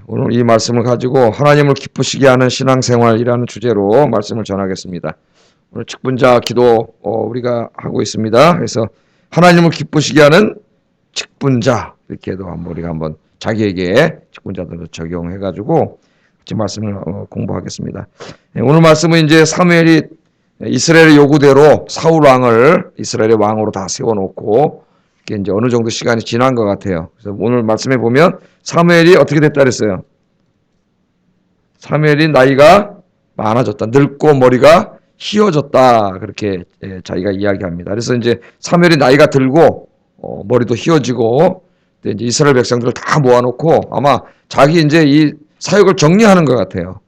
오늘 이 말씀을 가지고 하나님을 기쁘시게 하는 신앙생활이라는 주제로 말씀을 전하겠습니다. 오늘 직분자 기도 우리가 하고 있습니다. 그래서 하나님을 기쁘시게 하는 직분자 이렇게도 우리가 한번 자기에게 직분자들도 적용해가지고 같이 말씀을 공부하겠습니다. 오늘 말씀은 이제 사무엘이 이스라엘의 요구대로 사울 왕을 이스라엘의 왕으로 다 세워놓고 이게 이제 어느 정도 시간이 지난 것 같아요. 그래서 오늘 말씀해 보면 사무엘이 어떻게 됐다 그랬어요? 사무엘이 나이가 많아졌다. 늙고 머리가 휘어졌다. 그렇게 자기가 이야기합니다. 그래서 이제 사무엘이 나이가 들고 머리도 휘어지고 이제 이스라엘 백성들을 다 모아놓고 아마 자기 이제 이 사역을 정리하는 것 같아요.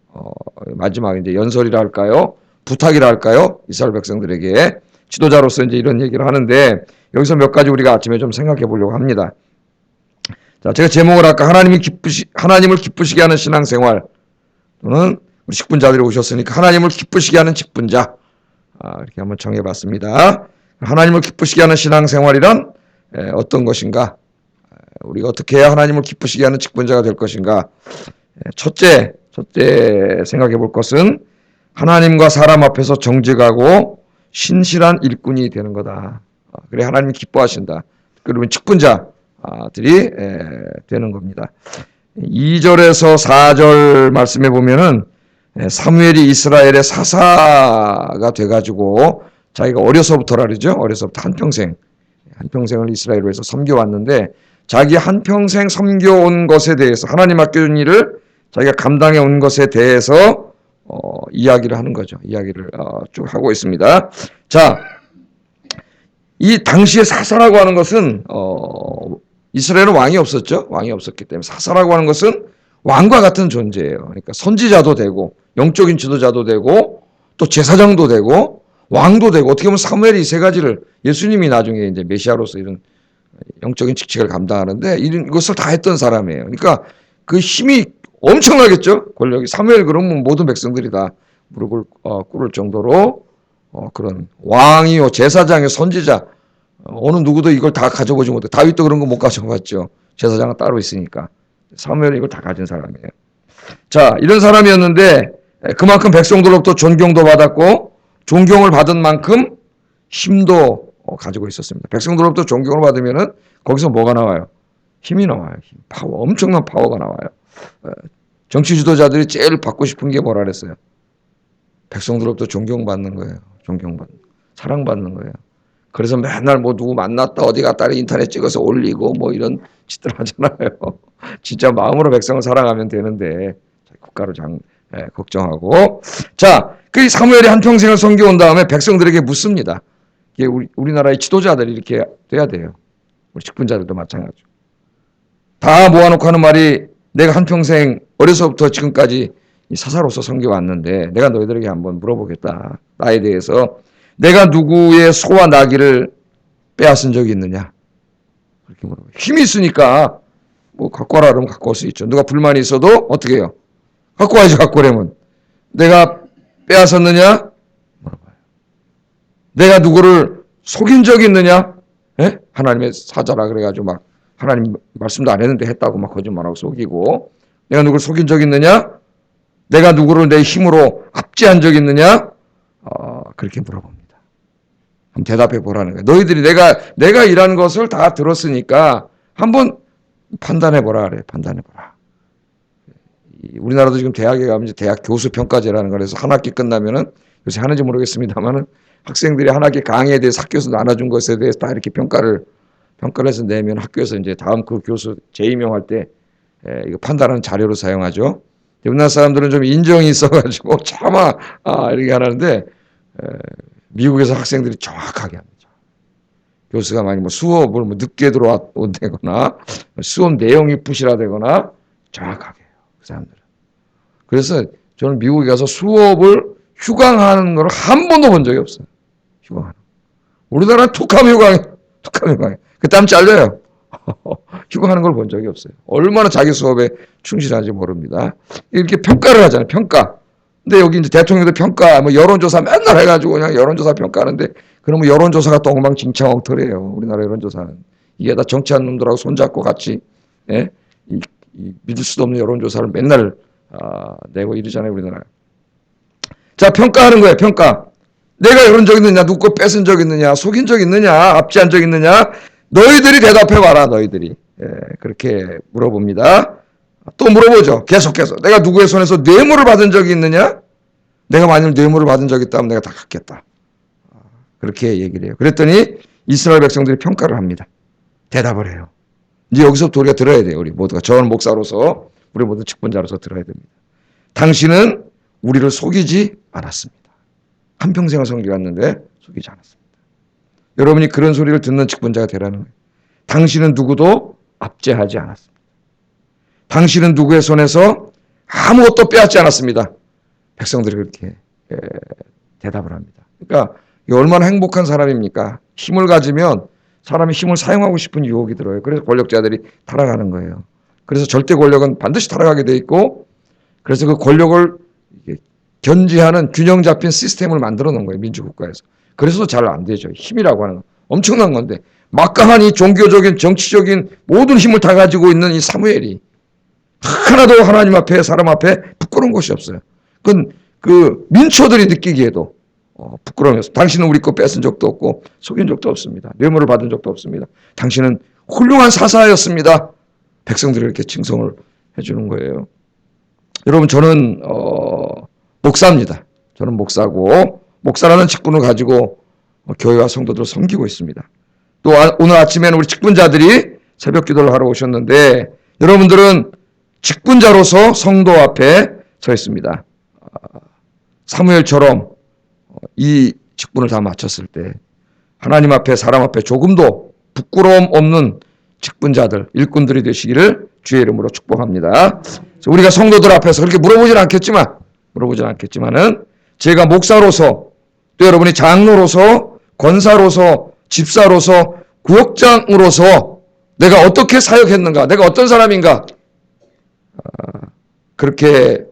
마지막 이제 연설이라 할까요? 부탁이라 할까요? 이스라엘 백성들에게 지도자로서 이제 이런 얘기를 하는데 여기서 몇 가지 우리가 아침에 좀 생각해 보려고 합니다. 자, 제가 제목을 아까 하나님을 기쁘시게 하는 신앙생활 또는 우리 직분자들이 오셨으니까 하나님을 기쁘시게 하는 직분자 이렇게 한번 정해봤습니다. 하나님을 기쁘시게 하는 신앙생활이란 어떤 것인가? 우리가 어떻게 해야 하나님을 기쁘시게 하는 직분자가 될 것인가? 첫째 생각해 볼 것은 하나님과 사람 앞에서 정직하고 신실한 일꾼이 되는 거다. 그래 하나님이 기뻐하신다. 그러면 직분자들이 되는 겁니다. 2절에서 4절 말씀해 보면은 사무엘이 이스라엘의 사사가 돼가지고 자기가 어려서부터라 그러죠. 어려서부터 한평생을 이스라엘로 해서 섬겨왔는데 자기 한평생 섬겨온 것에 대해서 하나님 맡겨준 일을 자기가 감당해 온 것에 대해서 이야기를 하는 거죠. 이야기를 쭉 하고 있습니다. 자, 이 당시에 사사라고 하는 것은 이스라엘은 왕이 없었죠. 왕이 없었기 때문에 사사라고 하는 것은 왕과 같은 존재예요. 그러니까 선지자도 되고 영적인 지도자도 되고 또 제사장도 되고 왕도 되고 어떻게 보면 사무엘이 이 세 가지를 예수님이 나중에 이제 메시아로서 이런 영적인 직책을 감당하는데 이런 것을 다 했던 사람이에요. 그러니까 그 힘이 엄청나겠죠. 권력이 사무엘 그러면 모든 백성들이 다 무릎을 꿇을 정도로 그런 왕이요 제사장이요 선지자 어느 누구도 이걸 다 가져보지 못해. 다윗도 그런 거 못 가져봤죠. 제사장은 따로 있으니까. 사무엘은 이걸 다 가진 사람이에요. 자, 이런 사람이었는데 그만큼 백성들로부터 존경도 받았고 존경을 받은 만큼 힘도 가지고 있었습니다. 백성들로부터 존경을 받으면은 거기서 뭐가 나와요? 힘이 나와요. 파워, 엄청난 파워가 나와요. 정치 지도자들이 제일 받고 싶은 게 뭐라 그랬어요? 백성들로부터 존경받는 거예요. 존경받는, 사랑받는 거예요. 그래서 맨날 뭐 누구 만났다 어디 갔다 인터넷 찍어서 올리고 뭐 이런 짓들 하잖아요. 진짜 마음으로 백성을 사랑하면 되는데 국가를 걱정하고. 자, 그 사무엘이 한평생을 섬겨온 다음에 백성들에게 묻습니다. 이게 우리나라의 지도자들이 이렇게 돼야 돼요. 우리 직분자들도 마찬가지고. 다 모아놓고 하는 말이 내가 한평생 어려서부터 지금까지 사사로서 섬겨왔는데 내가 너희들에게 한번 물어보겠다. 나에 대해서 내가 누구의 소와 나귀를 빼앗은 적이 있느냐? 그렇게 물어봐요. 힘이 있으니까 뭐 갖고 와라 그러면 갖고 올 수 있죠. 누가 불만이 있어도 어떻게 해요? 갖고 와야지 갖고 오려면. 내가 빼앗았느냐? 물어봐요. 내가 누구를 속인 적이 있느냐? 예? 하나님의 사자라 그래가지고 막 하나님 말씀도 안 했는데 했다고 막 거짓말하고 속이고 내가 누구를 속인 적이 있느냐? 내가 누구를 내 힘으로 압제한 적이 있느냐? 그렇게 물어봅니다. 한번 대답해 보라는 거예요. 너희들이 내가 일하는 것을 다 들었으니까 한번 판단해 보라 그래. 판단해 보라. 우리나라도 지금 대학에 가면 이제 대학 교수 평가제라는 거라서 한 학기 끝나면은 요새 하는지 모르겠습니다만은 학생들이 한 학기 강의에 대해서 학교에서 나눠준 것에 대해서 다 이렇게 평가를 해서 내면 학교에서 이제 다음 그 교수 재임용할 때 이거 판단하는 자료로 사용하죠. 우리나라 사람들은 좀 인정이 있어가지고 차마 이렇게 하는데 미국에서 학생들이 정확하게 합니다. 교수가 만약 뭐 수업을 뭐 늦게 들어온다거나 수업 내용이 부실하다거나 정확하게 해요. 그 사람들은. 그래서 저는 미국에 가서 수업을 휴강하는 걸 한 번도 본 적이 없어요. 휴강하는. 우리나라는 툭하면 휴강해. 그 땀 잘려요. 휴강하는 걸 본 적이 없어요. 얼마나 자기 수업에 충실한지 모릅니다. 이렇게 평가를 하잖아요. 평가. 근데 여기 이제 대통령도 평가, 뭐 여론조사 맨날 해가지고 그냥 여론조사 평가하는데 그러면 여론조사가 또 엉망진창 엉터리예요. 우리나라 여론조사는. 이게 다 정치하는 놈들하고 손잡고 같이, 이 믿을 수도 없는 여론조사를 맨날 내고 이러잖아요, 우리나라. 자, 평가하는 거예요, 평가. 내가 이런 적 있느냐, 누구 거 뺏은 적 있느냐, 속인 적 있느냐, 압제한 적 있느냐, 너희들이 대답해봐라, 너희들이. 예, 그렇게 물어봅니다. 또 물어보죠, 계속해서. 내가 누구의 손에서 뇌물을 받은 적이 있느냐? 내가 만일 뇌물을 받은 적이 있다면 내가 다 갚겠다. 그렇게 얘기를 해요. 그랬더니 이스라엘 백성들이 평가를 합니다. 대답을 해요. 이제 여기서부터 우리가 들어야 돼요. 우리 모두가. 저는 목사로서, 우리 모두 직분자로서 들어야 됩니다. 당신은 우리를 속이지 않았습니다. 한평생을 섬겨왔는데 속이지 않았습니다. 여러분이 그런 소리를 듣는 직분자가 되라는 거예요. 당신은 누구도 압제하지 않았습니다. 당신은 누구의 손에서 아무것도 빼앗지 않았습니다. 백성들이 그렇게 대답을 합니다. 그러니까 얼마나 행복한 사람입니까? 힘을 가지면 사람이 힘을 사용하고 싶은 유혹이 들어요. 그래서 권력자들이 타락하는 거예요. 그래서 절대 권력은 반드시 타락하게 돼 있고, 그래서 그 권력을 견지하는 균형 잡힌 시스템을 만들어 놓은 거예요. 민주국가에서. 그래서 잘 안 되죠. 힘이라고 하는 건 엄청난 건데, 막강한 이 종교적인 정치적인 모든 힘을 다 가지고 있는 이 사무엘이 하나도 하나님 앞에 사람 앞에 부끄러운 것이 없어요. 그건 그 민초들이 느끼기에도 부끄러워서 당신은 우리 거 뺏은 적도 없고 속인 적도 없습니다. 뇌물을 받은 적도 없습니다. 당신은 훌륭한 사사였습니다. 백성들이 이렇게 칭송을 해주는 거예요. 여러분, 저는 목사입니다. 저는 목사고 목사라는 직분을 가지고 교회와 성도들을 섬기고 있습니다. 또 오늘 아침에는 우리 직분자들이 새벽 기도를 하러 오셨는데, 여러분들은 직분자로서 성도 앞에 서 있습니다. 사무엘처럼 이 직분을 다 마쳤을 때 하나님 앞에 사람 앞에 조금도 부끄러움 없는 직분자들, 일꾼들이 되시기를 주의 이름으로 축복합니다. 우리가 성도들 앞에서 그렇게 물어보진 않겠지만은 제가 목사로서, 또 여러분이 장로로서, 권사로서, 집사로서, 구역장으로서 내가 어떻게 사역했는가, 내가 어떤 사람인가, 그렇게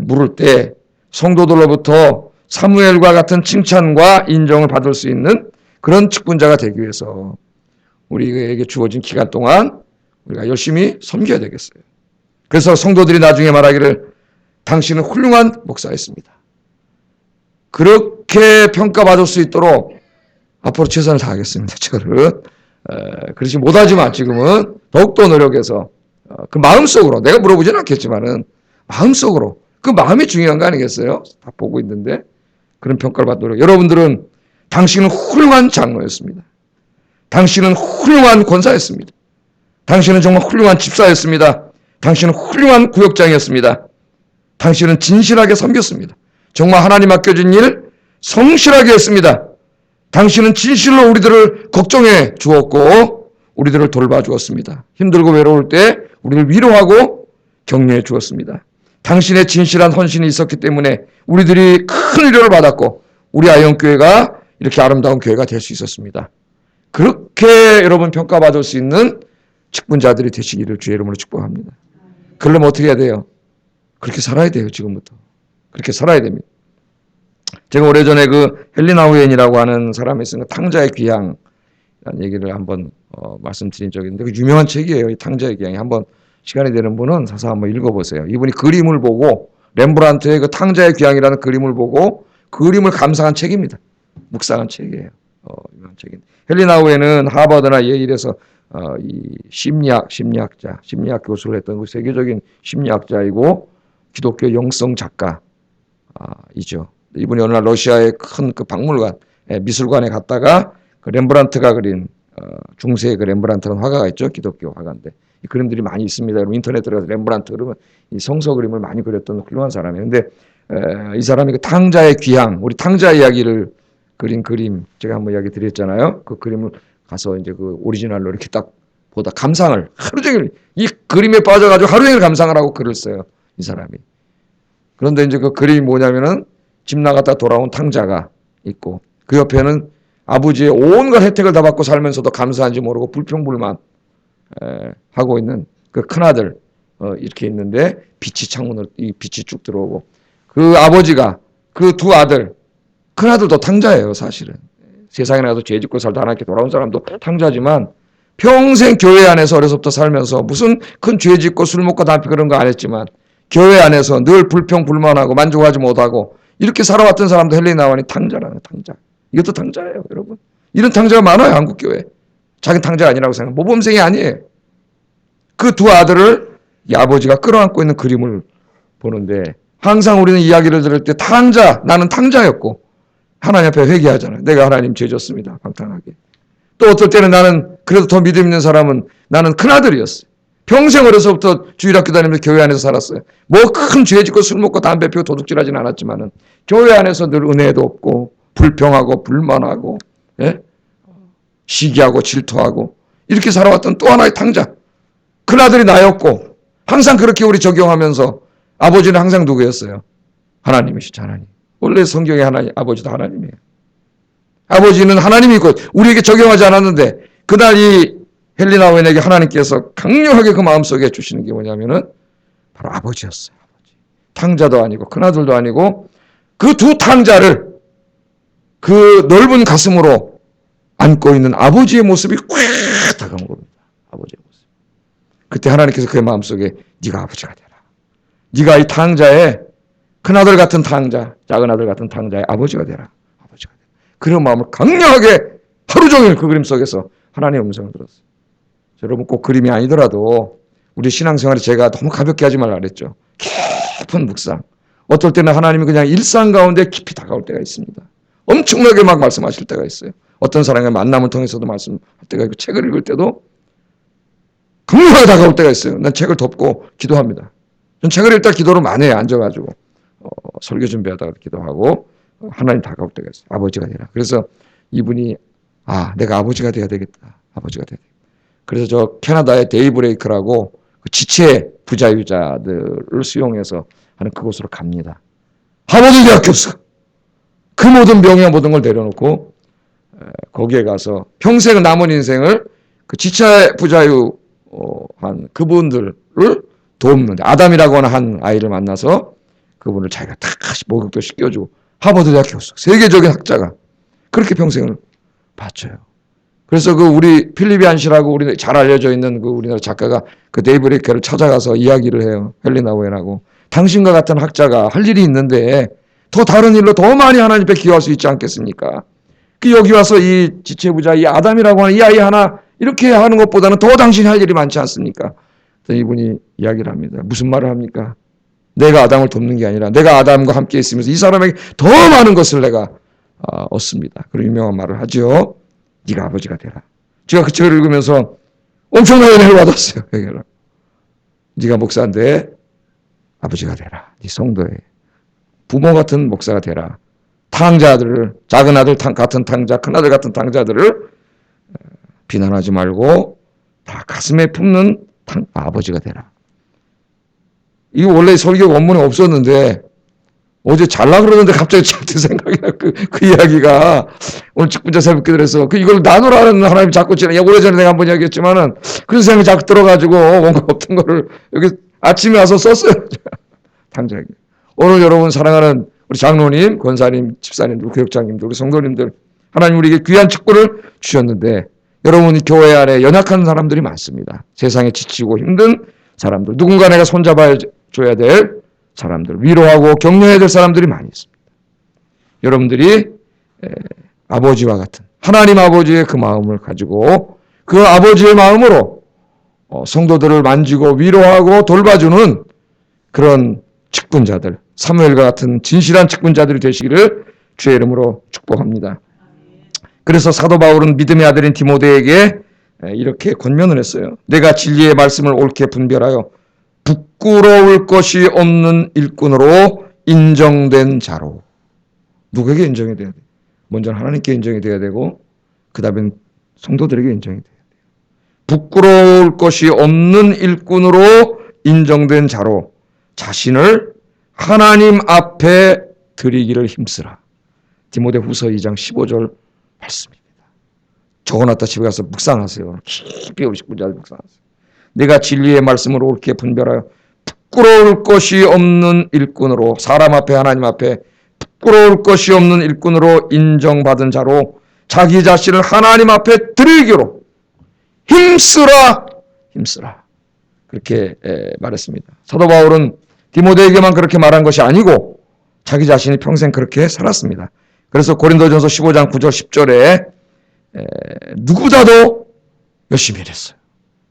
물을 때 성도들로부터 사무엘과 같은 칭찬과 인정을 받을 수 있는 그런 직분자가 되기 위해서 우리에게 주어진 기간 동안 우리가 열심히 섬겨야 되겠어요. 그래서 성도들이 나중에 말하기를 당신은 훌륭한 목사였습니다. 그렇게 평가받을 수 있도록 앞으로 최선을 다하겠습니다. 저는 그렇지 못하지만 지금은 더욱더 노력해서 그 마음속으로, 내가 물어보지는 않겠지만은 마음속으로, 그 마음이 중요한 거 아니겠어요? 다 보고 있는데 그런 평가를 받도록. 여러분들은 당신은 훌륭한 장로였습니다. 당신은 훌륭한 권사였습니다. 당신은 정말 훌륭한 집사였습니다. 당신은 훌륭한 구역장이었습니다. 당신은 진실하게 섬겼습니다. 정말 하나님 맡겨진 일 성실하게 했습니다. 당신은 진실로 우리들을 걱정해 주었고 우리들을 돌봐주었습니다. 힘들고 외로울 때 우리를 위로하고 격려해 주었습니다. 당신의 진실한 헌신이 있었기 때문에 우리들이 큰 위로를 받았고 우리 아이언교회가 이렇게 아름다운 교회가 될 수 있었습니다. 그렇게 여러분 평가받을 수 있는 직분자들이 되시기를 주의 이름으로 축복합니다. 그러려면 어떻게 해야 돼요? 그렇게 살아야 돼요. 지금부터. 그렇게 살아야 됩니다. 제가 오래전에 그 헬리나우엔이라고 하는 사람이 있으니까 탕자의 귀향이라는 얘기를 한번 말씀드린 적이 있는데, 그 유명한 책이에요. 이 탕자의 귀향이. 한번 시간이 되는 분은 사서 한번 읽어보세요. 이분이 그림을 보고, 렘브란트의 그 탕자의 귀향이라는 그림을 보고 그림을 감상한 책입니다. 묵상한 책이에요. 유명한 책인데. 헬리나우엔은 하버드나 예일에서 이 심리학 교수를 했던 그 세계적인 심리학자이고 기독교 영성 작가이죠. 이분이 어느 날 러시아의 큰 그 박물관, 미술관에 갔다가 그 렘브란트가 그린 중세의 그 렘브란트라는 화가가 있죠. 기독교 화가인데 이 그림들이 많이 있습니다. 여러분 인터넷 들어가서 렘브란트 그러면 이 성서 그림을 많이 그렸던 훌륭한 사람이에요. 근데 이 사람이 그 탕자의 귀향, 우리 탕자 이야기를 그린 그림, 제가 한번 이야기 드렸잖아요. 그 그림을 가서 이제 그 오리지널로 이렇게 딱 보다 감상을 하루 종일 이 그림에 빠져가지고 하루 종일 감상을 하고 글을 써요. 이 사람이. 그런데 이제 그 그림이 뭐냐면은 집 나갔다 돌아온 탕자가 있고 그 옆에는 아버지의 온갖 혜택을 다 받고 살면서도 감사한지 모르고 불평불만 하고 있는 그 큰아들 이렇게 있는데 빛이 창문으로 이 빛이 쭉 들어오고 그 아버지가 그 두 아들, 큰아들도 탕자예요. 사실은 세상에 나가서 죄 짓고 살다 하나님께 돌아온 사람도 탕자지만 평생 교회 안에서 어려서부터 살면서 무슨 큰 죄 짓고 술 먹고 담배 그런 거 안 했지만 교회 안에서 늘 불평불만하고 만족하지 못하고 이렇게 살아왔던 사람도 헬리 나오니 탕자라는 탕자. 이것도 탕자예요, 여러분. 이런 탕자가 많아요, 한국 교회. 자기 탕자가 아니라고 생각해요. 모범생이 아니에요. 그 두 아들을 이 아버지가 끌어안고 있는 그림을 보는데 항상 우리는 이야기를 들을 때 탕자, 나는 탕자였고 하나님 앞에 회개하잖아요. 내가 하나님 죄 졌습니다. 방탕하게. 또 어떨 때는 나는 그래도 더 믿음 있는 사람은 나는 큰아들이었어요. 평생 어려서부터 주일학교 다니면서 교회 안에서 살았어요. 뭐 큰 죄 짓고 술 먹고 담배 피우고 도둑질하지는 않았지만은 교회 안에서 늘 은혜도 없고 불평하고 불만하고 예? 시기하고 질투하고 이렇게 살아왔던 또 하나의 탕자. 큰아들이 나였고 항상 그렇게 우리 적용하면서 아버지는 항상 누구였어요? 하나님이시죠. 하나님. 원래 성경의 하나님, 아버지도 하나님이에요. 아버지는 하나님이고 우리에게 적용하지 않았는데 그날 이 헬리나 오웬에게 하나님께서 강력하게 그 마음속에 주시는 게 뭐냐면은 바로 아버지였어요. 아버지. 탕자도 아니고 큰아들도 아니고 그 두 탕자를 그 넓은 가슴으로 안고 있는 아버지의 모습이 꽉 다가온 겁니다. 아버지의 모습. 그때 하나님께서 그의 마음속에 네가 아버지가 되라. 네가 이 탕자의 큰아들 같은 탕자, 작은아들 같은 탕자의 아버지가 되라. 아버지가 되라. 그런 마음을 강력하게 하루 종일 그 그림 속에서 하나님의 음성을 들었어요. 여러분 꼭 그림이 아니더라도 우리 신앙생활에 제가 너무 가볍게 하지 말라 그랬죠. 깊은 묵상. 어떨 때는 하나님이 그냥 일상 가운데 깊이 다가올 때가 있습니다. 엄청나게 막 말씀하실 때가 있어요. 어떤 사람의 만남을 통해서도 말씀할 때가 있고 책을 읽을 때도 강력하게 다가올 때가 있어요. 난 책을 덮고 기도합니다. 전 책을 읽다 기도를 많이 해요. 앉아가지고 설교 준비하다가 기도하고 하나님 다가올 때가 있어요. 아버지가 되라. 그래서 이분이 내가 아버지가 돼야 되겠다. 아버지가 돼야 되겠다. 그래서 저 캐나다의 데이브레이크라고 그 지체 부자유자들을 수용해서 하는 그곳으로 갑니다. 하버드 대학 교수. 그 모든 명예 모든 걸 내려놓고 거기에 가서 평생 남은 인생을 그 지체 부자유 한 그분들을 돕는데 아담이라고 하는 한 아이를 만나서 그분을 자기가 다시 목욕도 시켜주고 하버드 대학 교수 세계적인 학자가 그렇게 평생을 바쳐요. 그래서 그 우리 필립이 안시라고 우리 잘 알려져 있는 그 우리나라 작가가 그 데이브레이크를 찾아가서 이야기를 해요. 헬리나 오웬하고 당신과 같은 학자가 할 일이 있는데 더 다른 일로 더 많이 하나님 앞에 기여할 수 있지 않겠습니까? 그 여기 와서 이 지체부자 이 아담이라고 하는 이 아이 하나 이렇게 하는 것보다는 더 당신이 할 일이 많지 않습니까? 그래서 이분이 이야기를 합니다. 무슨 말을 합니까? 내가 아담을 돕는 게 아니라 내가 아담과 함께 있으면서 이 사람에게 더 많은 것을 내가 얻습니다. 그런 유명한 말을 하죠. 네가 아버지가 되라. 제가 그 책을 읽으면서 엄청나게 은혜를 받았어요. 네가 목사인데 아버지가 되라. 네 성도의 부모 같은 목사가 되라. 탕자들을 작은 아들 같은 탕자, 큰 아들 같은 탕자들을 비난하지 말고 다 가슴에 품는 아버지가 되라. 이거 원래 설교 원문에 없었는데 어제 잘라 그러는데 갑자기 제 생각이 나. 그 이야기가 오늘 직분자 새벽기도에서 이걸 나누라는 하나님 자꾸 지나 오래전에 내가 한번 이야기했지만은 그런 생각이 자꾸 들어가지고 뭔가 없던 거를 여기 아침에 와서 썼어요. 당장에. 오늘 여러분 사랑하는 우리 장로님, 권사님, 집사님들, 교육장님들, 우리 성도님들 하나님 우리에게 귀한 직분을 주셨는데 여러분 교회 안에 연약한 사람들이 많습니다. 세상에 지치고 힘든 사람들, 누군가 내가 손잡아 줘야 될 사람들, 위로하고 격려해야 될 사람들이 많이 있습니다. 여러분들이 아버지와 같은 하나님 아버지의 그 마음을 가지고 그 아버지의 마음으로 성도들을 만지고 위로하고 돌봐주는 그런 직분자들, 사무엘과 같은 진실한 직분자들이 되시기를 주의 이름으로 축복합니다. 그래서 사도 바울은 믿음의 아들인 디모데에게 이렇게 권면을 했어요. 내가 진리의 말씀을 옳게 분별하여 부끄러울 것이 없는 일꾼으로 인정된 자로. 누구에게 인정이 돼야 돼? 먼저 하나님께 인정이 돼야 되고 그 다음엔 성도들에게 인정이 돼야 돼요. 부끄러울 것이 없는 일꾼으로 인정된 자로 자신을 하나님 앞에 드리기를 힘쓰라. 디모데후서 2장 15절 말씀입니다. 적어놨다 집에 가서 묵상하세요. 깊이 우리 식구들 묵상하세요. 내가 진리의 말씀을 옳게 분별하여 부끄러울 것이 없는 일꾼으로 사람 앞에 하나님 앞에 부끄러울 것이 없는 일꾼으로 인정받은 자로 자기 자신을 하나님 앞에 드리기로 힘쓰라, 힘쓰라. 그렇게 말했습니다. 사도 바울은 디모데에게만 그렇게 말한 것이 아니고 자기 자신이 평생 그렇게 살았습니다. 그래서 고린도전서 15장 9절 10절에 누구보다도 열심히 일했어요.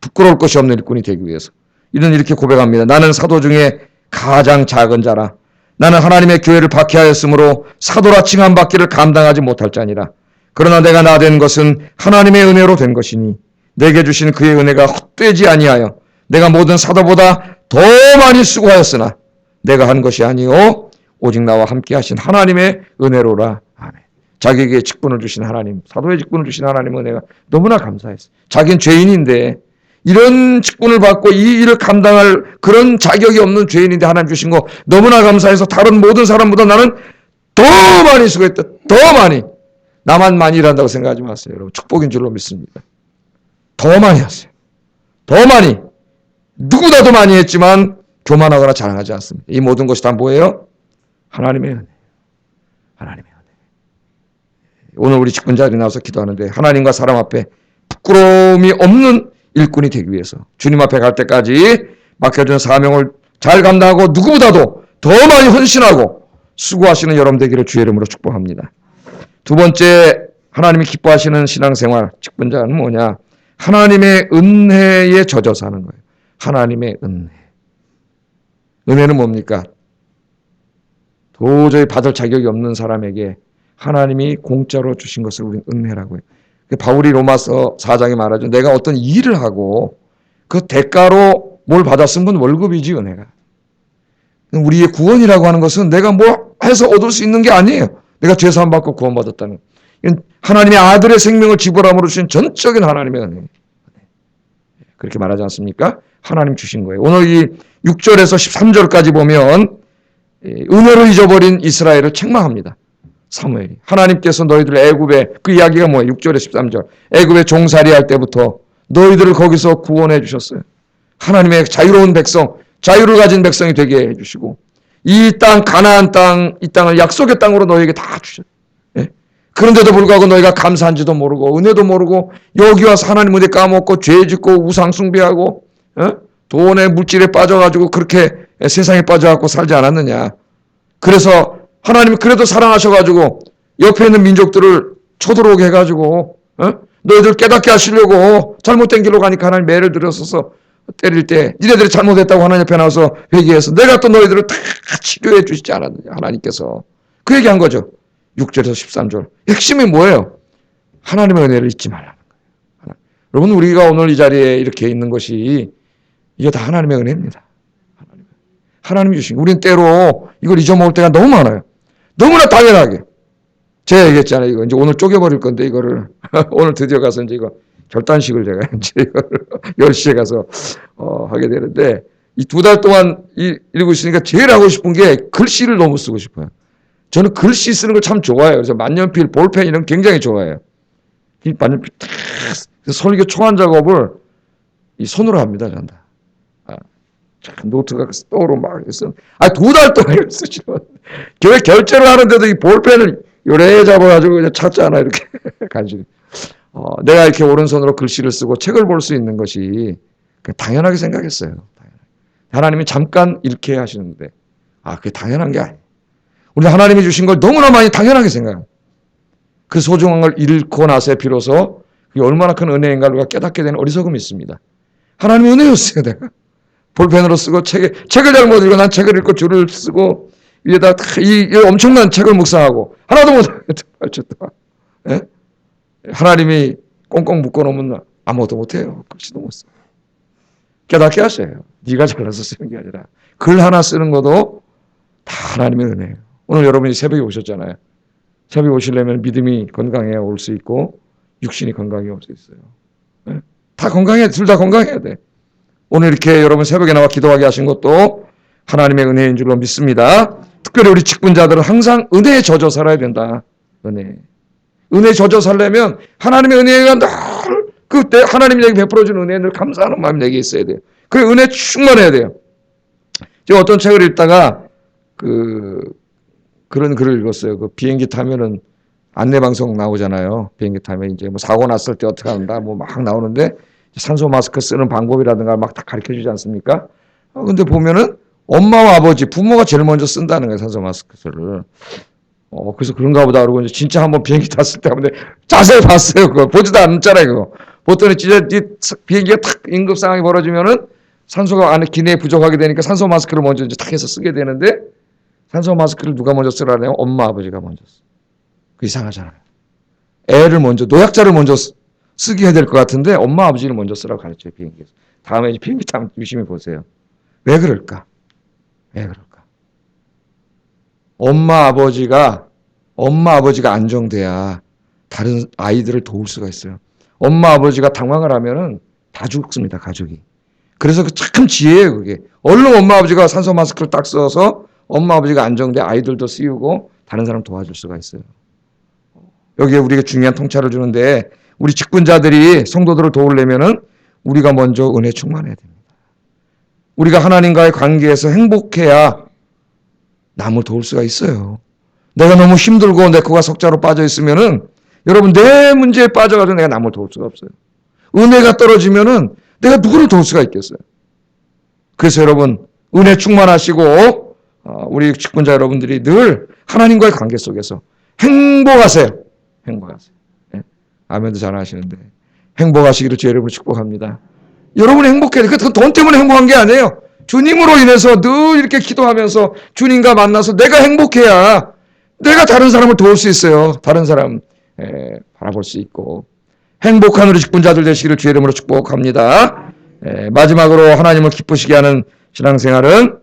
부끄러울 것이 없는 일꾼이 되기 위해서. 이는 이렇게 고백합니다. 나는 사도 중에 가장 작은 자라. 나는 하나님의 교회를 박해하였으므로 사도라 칭함받기를 감당하지 못할 자니라. 그러나 내가 나된 것은 하나님의 은혜로 된 것이니 내게 주신 그의 은혜가 헛되지 아니하여 내가 모든 사도보다 더 많이 수고하였으나 내가 한 것이 아니요 오직 나와 함께 하신 하나님의 은혜로라. 아멘. 자기에게 직분을 주신 하나님, 사도의 직분을 주신 하나님의 은혜가 너무나 감사했어요. 자기는 죄인인데 이런 직분을 받고 이 일을 감당할 그런 자격이 없는 죄인인데 하나님 주신 거 너무나 감사해서 다른 모든 사람보다 나는 더 많이 수고했다. 더 많이. 나만 많이 일한다고 생각하지 마세요. 여러분. 축복인 줄로 믿습니다. 더 많이 하세요. 더 많이. 누구보다도 많이 했지만 교만하거나 자랑하지 않습니다. 이 모든 것이 다 뭐예요? 하나님의 은혜. 하나님의 은혜. 오늘 우리 직분자들이 나와서 기도하는데 하나님과 사람 앞에 부끄러움이 없는 일꾼이 되기 위해서 주님 앞에 갈 때까지 맡겨준 사명을 잘 감당하고 누구보다도 더 많이 헌신하고 수고하시는 여러분 되기를 주의 이름으로 축복합니다. 두 번째, 하나님이 기뻐하시는 신앙생활 직분자는 뭐냐? 하나님의 은혜에 젖어 사는 거예요. 하나님의 은혜. 은혜는 뭡니까? 도저히 받을 자격이 없는 사람에게 하나님이 공짜로 주신 것을 우리는 은혜라고 해요. 바울이 로마서 4장에 말하죠. 내가 어떤 일을 하고 그 대가로 뭘 받았으면 그건 월급이지 은혜가. 우리의 구원이라고 하는 것은 내가 뭐 해서 얻을 수 있는 게 아니에요. 내가 죄사함 받고 구원받았다는 거. 하나님의 아들의 생명을 지불함으로 주신 전적인 하나님의 은혜. 그렇게 말하지 않습니까? 하나님 주신 거예요. 오늘 이 6절에서 13절까지 보면 은혜를 잊어버린 이스라엘을 책망합니다. 사무엘이. 하나님께서 너희들 애굽에, 그 이야기가 뭐예요? 6절에 13절. 애굽에 종살이 할 때부터 너희들을 거기서 구원해 주셨어요. 하나님의 자유로운 백성, 자유를 가진 백성이 되게 해주시고 이 땅, 가나안 땅, 이 땅을 약속의 땅으로 너희에게 다 주셨어요. 예? 그런데도 불구하고 너희가 감사한지도 모르고 은혜도 모르고 여기 와서 하나님 은혜 까먹고 죄 짓고 우상 숭배하고 돈에 물질에 빠져가지고 그렇게 세상에 빠져갖고 살지 않았느냐. 그래서 하나님이 그래도 사랑하셔가지고 옆에 있는 민족들을 쳐들어오게 해가지고 너희들 깨닫게 하시려고 잘못된 길로 가니까 하나님 매를 들어서서 때릴 때 니네들이 잘못했다고 하나님 옆에 나와서 회개해서 내가 또 너희들을 다 치료해 주시지 않았느냐. 하나님께서 그 얘기한 거죠. 6절에서 13절. 핵심이 뭐예요? 하나님의 은혜를 잊지 말라는 거예요. 여러분, 우리가 오늘 이 자리에 이렇게 있는 것이 이게 다 하나님의 은혜입니다. 하나님이 주신 거. 우리는 때로 이걸 잊어먹을 때가 너무 많아요. 너무나 당연하게. 제가 얘기했잖아요. 이거 이제 오늘 쪼개버릴 건데 이거를 오늘 드디어 가서 이제 이거 결단식을 제가 이제 이거를 10시에 가서 하게 되는데 이 2달 동안 읽고 있으니까 제일 하고 싶은 게 글씨를 너무 쓰고 싶어요. 저는 글씨 쓰는 걸 참 좋아해요. 그래서 만년필, 볼펜 이런 거 굉장히 좋아해요. 이 만년필 탁 설교 초안 작업을 이 손으로 합니다. 전다. 노트가 떠오르고 막 해서 2달 동안 쓰시면 교회 결제를 하는데도 이 볼펜을 요래 잡아가지고 그냥 찾잖아 이렇게 간신히. 내가 이렇게 오른손으로 글씨를 쓰고 책을 볼 수 있는 것이 당연하게 생각했어요. 하나님이 잠깐 읽게 하시는데 그게 당연한 게 아니에요. 우리 하나님이 주신 걸 너무나 많이 당연하게 생각해요. 그 소중한 걸 읽고 나서 비로소 그게 얼마나 큰 은혜인가를 우리가 깨닫게 되는 어리석음이 있습니다. 하나님의 은혜였어요. 내가 볼펜으로 쓰고 책을 잘못 읽고 난 책을 읽고 줄을 쓰고 위에다 이 엄청난 책을 묵상하고 하나도 못하겠다. 8주 동안. 예? 하나님이 꽁꽁 묶어놓으면 아무것도 못해요. 글씨도 못 써요. 깨닫게 하셔요. 네가 잘라서 쓰는 게 아니라 글 하나 쓰는 것도 다 하나님의 은혜예요. 오늘 여러분이 새벽에 오셨잖아요. 새벽에 오시려면 믿음이 건강해야 올 수 있고 육신이 건강해 올 수 있어요. 예? 다 건강해야 둘 다 건강해야 돼. 오늘 이렇게 여러분 새벽에 나와 기도하게 하신 것도 하나님의 은혜인 줄로 믿습니다. 특별히 우리 직분자들은 항상 은혜에 젖어 살아야 된다. 은혜에 젖어 살려면 하나님의 은혜가 늘 그때 하나님이 베풀어준 은혜에 늘 감사하는 마음이 내게 있어야 돼요. 그 은혜 충만해야 돼요. 제가 어떤 책을 읽다가 그런 글을 읽었어요. 그 비행기 타면은 안내 방송 나오잖아요. 비행기 타면 이제 뭐 사고 났을 때 어떻게 한다 뭐 막 나오는데 산소 마스크 쓰는 방법이라든가 막 다 가르쳐 주지 않습니까? 근데 보면은 엄마와 아버지, 부모가 제일 먼저 쓴다는 거예요, 산소 마스크를. 그래서 그런가 보다 그러고 이제 진짜 한번 비행기 탔을 때 한번 자세히 봤어요. 그거 보지도 않잖아요, 그거. 보더니 진짜 비행기가 탁 응급 상황이 벌어지면은 산소가 안에 기내에 부족하게 되니까 산소 마스크를 먼저 이제 탁 해서 쓰게 되는데 산소 마스크를 누가 먼저 쓰라네요? 엄마, 아버지가 먼저 써. 그 이상하잖아요. 애를 먼저, 노약자를 먼저 쓰게 해야 될 것 같은데 엄마, 아버지를 먼저 쓰라고 가르쳐요, 비행기에서. 다음에 이제 비행기 타면 유심히 보세요. 왜 그럴까? 왜 그럴까? 엄마, 아버지가 안정돼야 다른 아이들을 도울 수가 있어요. 엄마, 아버지가 당황을 하면은 다 죽습니다, 가족이. 그래서 참 지혜예요, 그게. 얼른 엄마, 아버지가 산소 마스크를 딱 써서 엄마, 아버지가 안정돼 아이들도 씌우고 다른 사람 도와줄 수가 있어요. 여기에 우리가 중요한 통찰을 주는데 우리 직분자들이 성도들을 도우려면은 우리가 먼저 은혜 충만해야 됩니다. 우리가 하나님과의 관계에서 행복해야 남을 도울 수가 있어요. 내가 너무 힘들고 내 코가 석자로 빠져 있으면은 여러분 내 문제에 빠져가지고 내가 남을 도울 수가 없어요. 은혜가 떨어지면은 내가 누구를 도울 수가 있겠어요. 그래서 여러분 은혜 충만하시고 우리 직분자 여러분들이 늘 하나님과의 관계 속에서 행복하세요. 행복하세요. 네? 아멘도 잘 하시는데 행복하시기를 주 여러분을 축복합니다. 여러분이 행복해야 돼요. 그건 돈 때문에 행복한 게 아니에요. 주님으로 인해서 늘 이렇게 기도하면서 주님과 만나서 내가 행복해야 내가 다른 사람을 도울 수 있어요. 다른 사람 바라볼 수 있고 행복한 우리 직분자들 되시기를 주의 이름으로 축복합니다. 마지막으로 하나님을 기쁘시게 하는 신앙생활은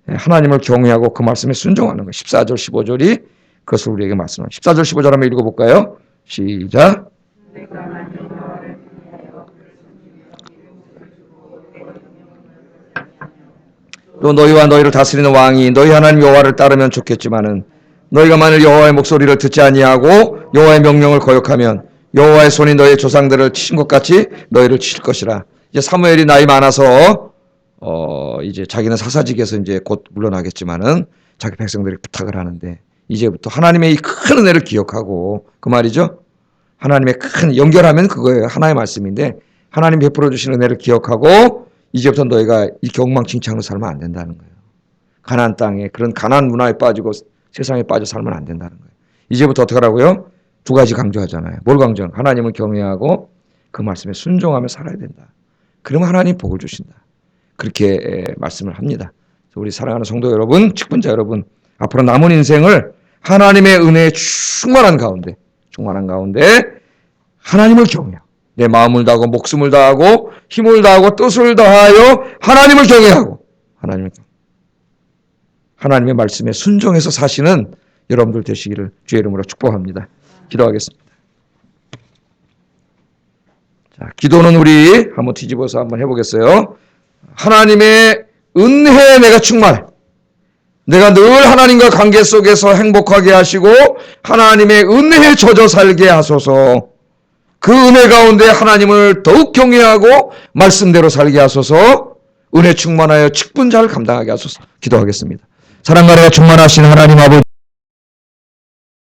하나님을 경외하고 그 말씀에 순종하는 거예요. 14절 15절이 그것을 우리에게 말씀합니다. 14절 15절 한번 읽어볼까요? 시작. 또 너희와 너희를 다스리는 왕이 너희 하나님 여호와를 따르면 좋겠지만은 너희가 만일 여호와의 목소리를 듣지 아니하고 여호와의 명령을 거역하면 여호와의 손이 너희 조상들을 치신 것 같이 너희를 치실 것이라. 이제 사무엘이 나이 많아서 이제 자기는 사사직에서 이제 곧 물러나겠지만은 자기 백성들이 부탁을 하는데 이제부터 하나님의 이 큰 은혜를 기억하고 그 말이죠. 하나님의 큰 연결하면 그거예요. 하나의 말씀인데 하나님 베풀어 주신 은혜를 기억하고 이제부터 너희가 이 엉망진창으로 살면 안 된다는 거예요. 가나안 땅에 그런 가나안 문화에 빠지고 세상에 빠져 살면 안 된다는 거예요. 이제부터 어떻게 하라고요? 두 가지 강조하잖아요. 뭘 강조하는? 하나님을 경외하고 그 말씀에 순종하며 살아야 된다. 그러면 하나님 복을 주신다. 그렇게 말씀을 합니다. 우리 사랑하는 성도 여러분, 직분자 여러분, 앞으로 남은 인생을 하나님의 은혜에 충만한 가운데 하나님을 경외하고 내 마음을 다하고 목숨을 다하고 힘을 다하고 뜻을 다하여 하나님을 경외하고 하나님의 말씀에 순종해서 사시는 여러분들 되시기를 주의 이름으로 축복합니다. 기도하겠습니다. 자, 기도는 우리 한번 뒤집어서 한번 해보겠어요. 하나님의 은혜에 내가 충만해. 내가 늘 하나님과 관계 속에서 행복하게 하시고 하나님의 은혜에 젖어 살게 하소서. 그 은혜 가운데 하나님을 더욱 경외하고 말씀대로 살게 하소서. 은혜 충만하여 직분자를 감당하게 하소서. 기도하겠습니다. 사랑과 은혜가 충만하신 하나님 아버지